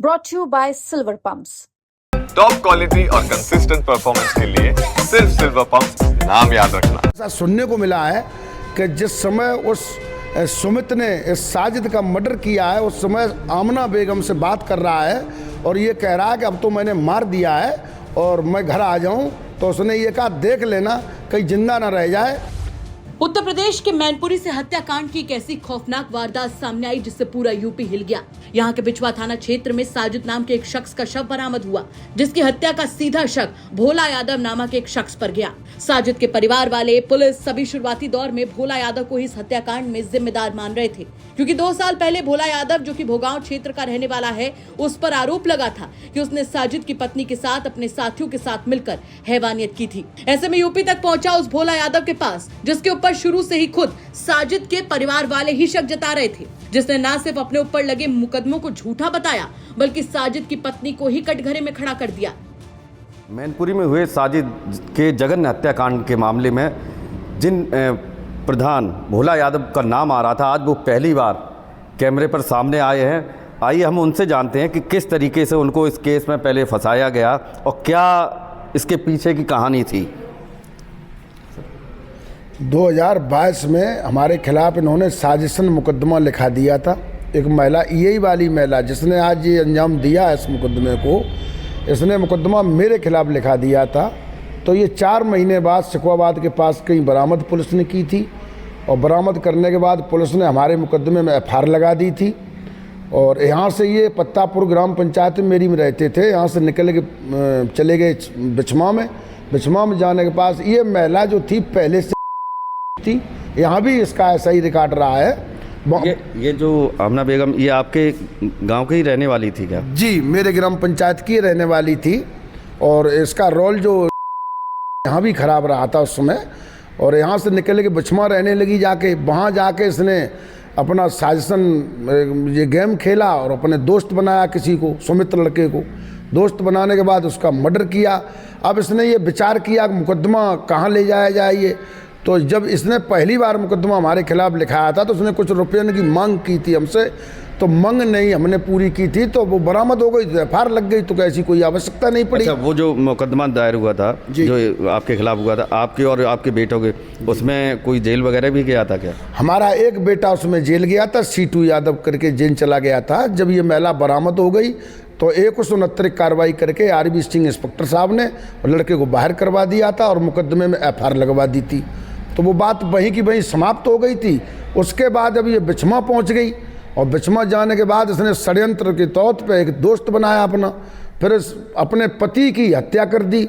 brought to you by Silver Pumps. Top quality और consistent performance के लिए सिर्फ सिल्वर पंप्स नाम याद रखना। ऐसा सुनने को मिला है कि जिस समय उस सुमित ने इस साजिद का मर्डर किया है उस समय आमना बेगम से बात कर रहा है और ये कह रहा है कि अब तो मैंने मार दिया है और मैं घर आ जाऊं, तो उसने ये कहा देख लेना कहीं जिंदा ना रह जाए। उत्तर प्रदेश के मैनपुरी से हत्याकांड की एक ऐसी खौफनाक वारदात सामने आई जिससे पूरा यूपी हिल गया। यहाँ के बिचवा थाना क्षेत्र में साजिद नाम के एक शख्स का शव बरामद हुआ, जिसकी हत्या का सीधा शक भोला यादव नामक एक शख्स पर गया। साजिद के परिवार वाले, पुलिस सभी शुरुआती दौर में भोला यादव को इस हत्याकांड में जिम्मेदार मान रहे थे, क्योंकि 2 साल पहले भोला यादव, जो कि भोगांव क्षेत्र का रहने वाला है, उस पर आरोप लगा था कि उसने साजिद की पत्नी के साथ अपने साथियों के साथ मिलकर हैवानियत की थी। ऐसे में यूपी तक पहुंचा उस भोला यादव के पास, जिसके ऊपर शुरू से ही खुद साजिद के परिवार वाले ही शक जता रहे थे, जिसने न सिर्फ अपने ऊपर लगे मुकदमों को झूठा बताया, बल्कि साजिद की पत्नी को ही कटघरे में खड़ा कर दिया। मैनपुरी में हुए साजिद के जघन्य हत्याकांड के मामले में जिन प्रधान भोला यादव का नाम आ रहा था, आज वो पहली बार कैमरे पर सामने आए हैं। आइए हम उनसे जानते हैं कि किस तरीके से उनको इस केस में पहले फंसाया गया और क्या इसके पीछे की कहानी थी। 2022 में हमारे खिलाफ इन्होंने साजिशन मुकदमा लिखा दिया था। एक महिला, यही वाली महिला जिसने आज ये अंजाम दिया इस मुकदमे को, इसने मुकदमा मेरे खिलाफ लिखा दिया था। तो ये 4 महीने बाद सिकवाबाद के पास कहीं बरामद पुलिस ने की थी और बरामद करने के बाद पुलिस ने हमारे मुकदमे में FIR लगा दी थी। और यहाँ से ये पत्तापुर ग्राम पंचायत मेरी में रहते थे, यहाँ से निकल के चले गए बिचमा में जाने के पास ये महिला जो थी पहले से थी, यहाँ भी इसका ऐसा ही रिकॉर्ड रहा है। ये जो आमना बेगम, ये आपके गांव की ही रहने वाली थी क्या? जी, मेरे ग्राम पंचायत की रहने वाली थी और इसका रोल जो यहाँ भी खराब रहा था उस समय। और यहाँ से निकल के बिचमा रहने लगी, जाके वहाँ जाके इसने अपना साजिशन ये गेम खेला और अपने दोस्त बनाया किसी को, सुमित लड़के को दोस्त बनाने के बाद उसका मर्डर किया। अब इसने ये विचार किया कि मुकदमा कहाँ ले जाया जाए ये। तो जब इसने पहली बार मुकदमा हमारे खिलाफ लिखाया था तो उसने कुछ रुपये की मांग की थी हमसे, तो मांग नहीं हमने पूरी की थी, तो वो बरामद हो गई, तो FIR लग गई, तो ऐसी कोई आवश्यकता नहीं पड़ी। अच्छा, वो जो मुकदमा दायर हुआ था जो आपके खिलाफ हुआ था, आपके और आपके बेटों के, उसमें कोई जेल वगैरह भी गया था क्या? हमारा एक बेटा उसमें जेल गया था, सीटू यादव करके जेल चला गया था। जब ये महिला बरामद हो गई तो 169 कार्रवाई करके RB सिंह इंस्पेक्टर साहब ने लड़के को बाहर करवा दिया था और मुकदमे में FIR लगवा दी थी। तो वो बात वहीं की वहीं समाप्त हो गई थी। उसके बाद अब ये बिचमा पहुंच गई और बिचमा जाने के बाद इसने षड्यंत्र के तौर पे एक दोस्त बनाया अपना, फिर अपने पति की हत्या कर दी।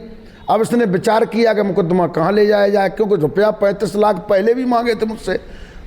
अब इसने विचार किया कि मुकदमा कहाँ ले जाया जाए, क्योंकि रुपया 35 लाख पहले भी मांगे थे मुझसे।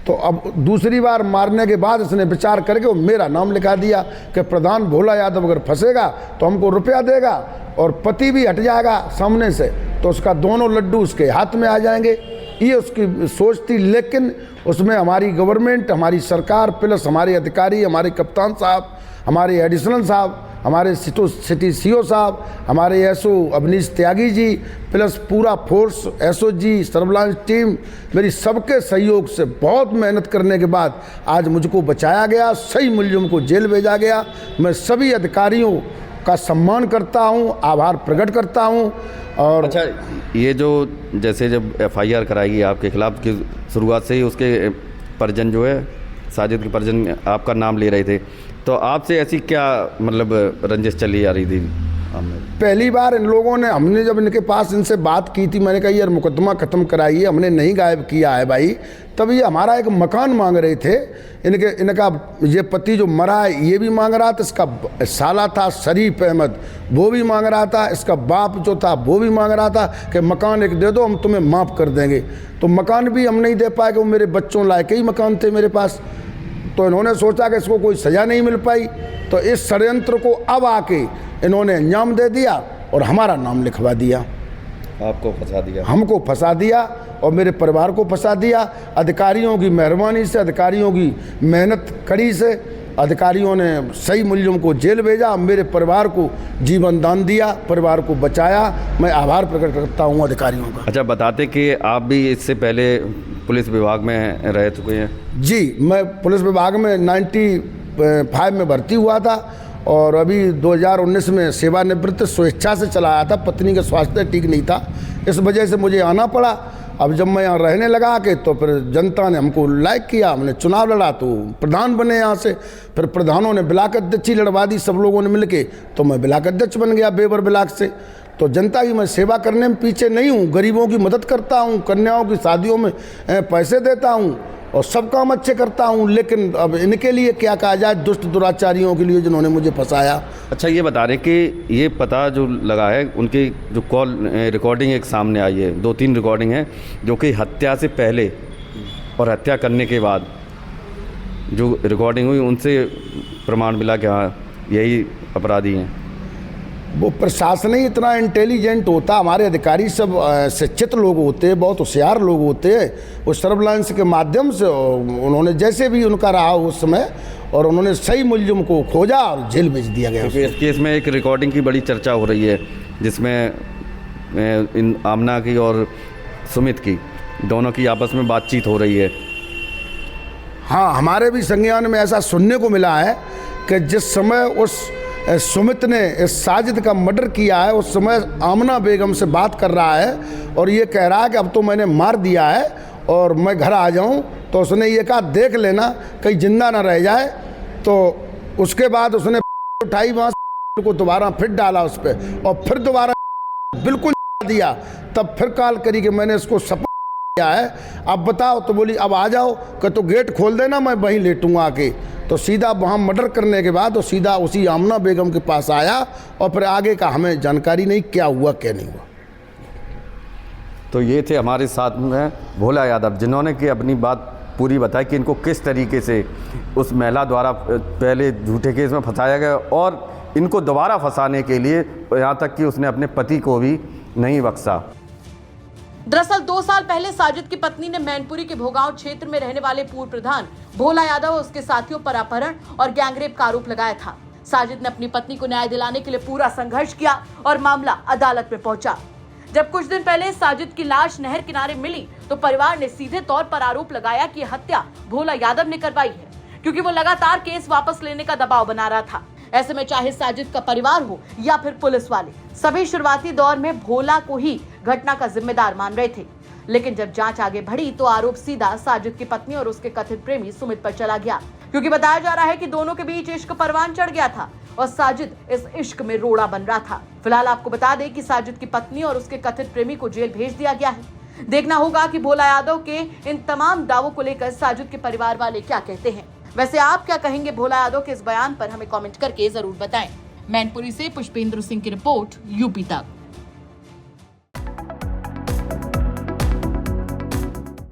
तो अब दूसरी बार मारने के बाद इसने विचार करके वो मेरा नाम लिखा दिया कि प्रधान भोला यादव अगर फंसेगा तो हमको रुपया देगा और पति भी हट जाएगा सामने से, तो उसका दोनों लड्डू उसके हाथ में आ जाएंगे। ये उसकी सोच थी, लेकिन उसमें हमारी गवर्नमेंट, हमारी सरकार, प्लस हमारे अधिकारी, हमारे कप्तान साहब, हमारे एडिशनल साहब, हमारे सिटी CO साहब, हमारे SO अवनीश त्यागी जी, प्लस पूरा फोर्स, SOG, सर्विलांस टीम, मेरी सबके सहयोग से बहुत मेहनत करने के बाद आज मुझको बचाया गया, सही मुलजिम को जेल भेजा गया। मैं सभी अधिकारियों का सम्मान करता हूँ, आभार प्रकट करता हूँ। और अच्छा, ये जो जैसे जब FIR कराएगी आपके खिलाफ की शुरुआत से ही उसके परिजन जो है, साजिद के परिजन आपका नाम ले रहे थे, तो आपसे ऐसी क्या मतलब रंजिश चली आ रही थी? पहली बार इन लोगों ने, हमने जब इनके पास इनसे बात की थी, मैंने कहा यार मुकदमा ख़त्म कराइए, हमने नहीं गायब किया है भाई। तब ये हमारा एक मकान मांग रहे थे। इनका ये पति जो मरा है ये भी मांग रहा था, इसका साला था शरीफ अहमद वो भी मांग रहा था, इसका बाप जो था वो भी मांग रहा था कि मकान एक दे दो, हम तुम्हें माफ़ कर देंगे। तो मकान भी हम नहीं दे पाए कि वो मेरे बच्चों लायक ही मकान थे मेरे पास। तो इन्होंने सोचा कि इसको कोई सज़ा नहीं मिल पाई, तो इस षड्यंत्र को अब आके इन्होंने अंजाम दे दिया और हमारा नाम लिखवा दिया। आपको फंसा दिया? हमको फंसा दिया और मेरे परिवार को फंसा दिया। अधिकारियों की मेहरबानी से, अधिकारियों की मेहनत कड़ी से अधिकारियों ने सही मुलजिम को जेल भेजा, मेरे परिवार को जीवन दान दिया, परिवार को बचाया। मैं आभार प्रकट करता हूँ अधिकारियों का। अच्छा, बताते कि आप भी इससे पहले पुलिस विभाग में रह चुके हैं? जी, मैं पुलिस विभाग में 95 में भर्ती हुआ था और अभी 2019 में सेवानिवृत्त स्वेच्छा से चला आया था। पत्नी का स्वास्थ्य ठीक नहीं था, इस वजह से मुझे आना पड़ा। अब जब मैं यहाँ रहने लगा के तो फिर जनता ने हमको लाइक किया, हमने चुनाव लड़ा तो प्रधान बने यहाँ से। फिर प्रधानों ने ब्लॉक अध्यक्ष लड़वा दी, सब लोगों ने मिलके, तो मैं ब्लॉक अध्यक्ष बन गया बेबर ब्लॉक से। तो जनता की मैं सेवा करने में पीछे नहीं हूँ, गरीबों की मदद करता हूँ, कन्याओं की शादियों में पैसे देता हूँ और सब काम अच्छे करता हूँ। लेकिन अब इनके लिए क्या कहा जाए, दुष्ट दुराचारियों के लिए जिन्होंने मुझे फंसाया। अच्छा, ये बता रहे कि ये पता जो लगा है, उनकी जो कॉल रिकॉर्डिंग एक सामने आई है, 2-3 रिकॉर्डिंग है जो कि हत्या से पहले और हत्या करने के बाद जो रिकॉर्डिंग हुई, उनसे प्रमाण मिला कि हाँ यही अपराधी हैं। वो प्रशासन ही इतना इंटेलिजेंट होता, हमारे अधिकारी सब शिक्षित लोग होते हैं, बहुत होशियार लोग होते हैं। वो सर्विलांस के माध्यम से उन्होंने जैसे भी उनका रहा उस समय, और उन्होंने सही मुलजिम को खोजा और जेल भेज दिया गया। क्योंकि इस केस में एक रिकॉर्डिंग की बड़ी चर्चा हो रही है, जिसमें इन आमना की और सुमित की, दोनों की आपस में बातचीत हो रही है। हाँ, हमारे भी संज्ञान में ऐसा सुनने को मिला है कि जिस समय उस सुमित ने इस साजिद का मर्डर किया है, उस समय आमना बेगम से बात कर रहा है और ये कह रहा है कि अब तो मैंने मार दिया है और मैं घर आ जाऊं। तो उसने ये कहा देख लेना कहीं जिंदा ना रह जाए। तो उसके बाद उसने उठाई, वहाँ को दोबारा फिर डाला उस पर और फिर दोबारा बिल्कुल दिया। तब फिर कॉल करी कि मैंने इसको सपोर्ट किया है, अब बताओ। तो बोली अब आ जाओ, कि तो गेट खोल देना, मैं वहीं लेटूंगा आके। तो सीधा वहाँ मर्डर करने के बाद वो सीधा उसी आमना बेगम के पास आया और फिर आगे का हमें जानकारी नहीं क्या हुआ क्या नहीं हुआ। तो ये थे हमारे साथ में भोला यादव, जिन्होंने कि अपनी बात पूरी बताई कि इनको किस तरीके से उस महिला द्वारा पहले झूठे केस में फंसाया गया और इनको दोबारा फंसाने के लिए यहाँ तक कि उसने अपने पति को भी नहीं बख्शा। दरअसल 2 साल पहले साजिद की पत्नी ने मैनपुरी के भोगांव क्षेत्र में रहने वाले पूर्व प्रधान भोला यादव और उसके साथियों पर अपहरण और गैंगरेप का आरोप लगाया था। साजिद ने अपनी पत्नी को न्याय दिलाने के लिए पूरा संघर्ष किया और मामला अदालत में पहुंचा। जब कुछ दिन पहले साजिद की लाश नहर किनारे मिली तो परिवार ने सीधे तौर पर आरोप लगाया कि हत्या भोला यादव ने करवाई है, क्योंकि वो लगातार केस वापस लेने का दबाव बना रहा था। ऐसे में चाहे साजिद का परिवार हो या फिर पुलिस वाले, सभी शुरुआती दौर में भोला को ही घटना का जिम्मेदार मान रहे थे। लेकिन जब जांच आगे बढ़ी तो आरोप सीधा साजिद की पत्नी और उसके कथित प्रेमी सुमित पर चला गया, क्योंकि बताया जा रहा है कि दोनों के बीच इश्क परवान चढ़ गया था और साजिद इस इश्क में रोड़ा बन रहा था। फिलहाल आपको बता दें कि साजिद की पत्नी और उसके कथित प्रेमी को जेल भेज दिया गया है। देखना होगा कि भोला यादव के इन तमाम दावों को लेकर साजिद के परिवार वाले क्या कहते हैं। वैसे आप क्या कहेंगे भोला यादव के इस बयान पर, हमें कमेंट करके जरूर बताएं। मैनपुरी से पुष्पेंद्र सिंह की रिपोर्ट, यूपी तक।